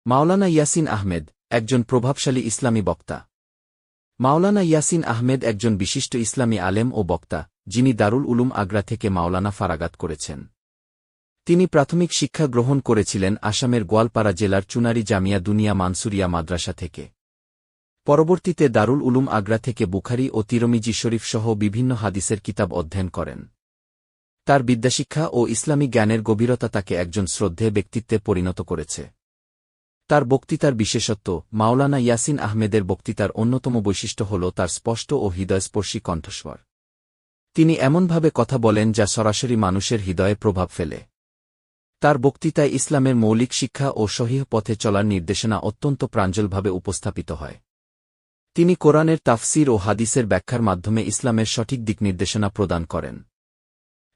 মাওলানা ইয়াসিন আহমেদ একজন প্রভাবশালী ইসলামী বক্তা। মাওলানা ইয়াসিন আহমেদ একজন বিশিষ্ট ইসলামী আলেম ও বক্তা, যিনি দারুল উলুম আগ্রা থেকে মাওলানা ফারাগাত করেছেন। তিনি প্রাথমিক শিক্ষা গ্রহণ করেছিলেন আসামের গোয়ালপাড়া জেলার চুনারি জামিয়া দুনিয়া মানসুরিয়া মাদ্রাসা থেকে। পরবর্তীতে দারুল উলুম আগ্রা থেকে বুখারী ও তিরমিজি শরীফ সহ বিভিন্ন হাদিসের কিতাব অধ্যয়ন করেন। তার বিদ্যাশিক্ষা ও ইসলামী জ্ঞানের গভীরতা তাকে একজন শ্রদ্ধেয় ব্যক্তিত্বে পরিণত করেছে। তার বক্তৃতার বিশেষত্ব। মাওলানা ইয়াসিন আহমেদের বক্তৃতার অন্যতম বৈশিষ্ট্য হল তার স্পষ্ট ও হৃদয়স্পর্শী কণ্ঠস্বর। তিনি এমনভাবে কথা বলেন যা সরাসরি মানুষের হৃদয়ে প্রভাব ফেলে। তার বক্তৃতায় ইসলামের মৌলিক শিক্ষা ও সহিহ পথে চলার নির্দেশনা অত্যন্ত প্রাঞ্জলভাবে উপস্থাপিত হয়। তিনি কোরআনের তাফসির ও হাদিসের ব্যাখ্যার মাধ্যমে ইসলামের সঠিক দিক নির্দেশনা প্রদান করেন।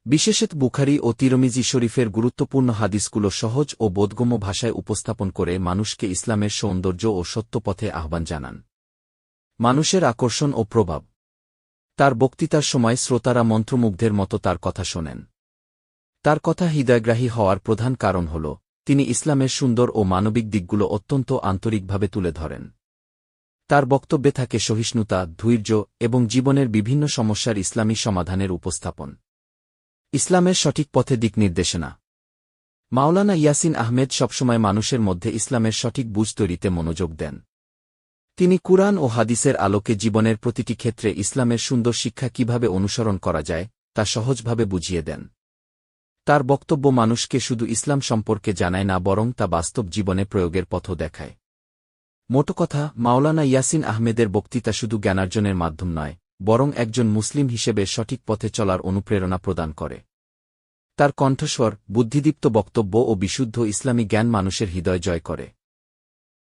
বিশেষত বুখারী ও তিরমিজি শরীফের গুরুত্বপূর্ণ হাদিসগুলো সহজ ও বোধগম্য ভাষায় উপস্থাপন করে মানুষকে ইসলামের সৌন্দর্য ও সত্য পথে আহ্বান জানান। মানুষের আকর্ষণ ও প্রভাব। তার বক্তৃতার সময় শ্রোতারা মন্ত্রমুগ্ধের মতো তার কথা শোনেন। তার কথা হৃদয়গ্রাহী হওয়ার প্রধান কারণ হল তিনি ইসলামের সুন্দর ও মানবিক দিকগুলো অত্যন্ত আন্তরিকভাবে তুলে ধরেন। তার বক্তব্যে থাকে সহিষ্ণুতা, ধৈর্য এবং জীবনের বিভিন্ন সমস্যার ইসলামী সমাধানের উপস্থাপন। ইসলামের সঠিক পথে দিক নির্দেশনা। মাওলানা ইয়াসিন আহমেদ সবসময় মানুষের মধ্যে ইসলামের সঠিক বুঝ তৈরিতে মনোযোগ দেন। তিনি কুরআন ও হাদিসের আলোকে জীবনের প্রতিটি ক্ষেত্রে ইসলামের সুন্দর শিক্ষা কিভাবে অনুসরণ করা যায় তা সহজভাবে বুঝিয়ে দেন। তার বক্তব্য মানুষকে শুধু ইসলাম সম্পর্কে জানায় না, বরং তা বাস্তব জীবনে প্রয়োগের পথও দেখায়। মোট কথা, মাওলানা ইয়াসিন আহমেদের বক্তৃতা শুধু জ্ঞানার্জনের মাধ্যম নয়, বরং একজন মুসলিম হিসেবে সঠিক পথে চলার অনুপ্রেরণা প্রদান করে। তার কণ্ঠস্বর, বুদ্ধিদীপ্ত বক্তব্য ও বিশুদ্ধ ইসলামী জ্ঞান মানুষের হৃদয় জয় করে।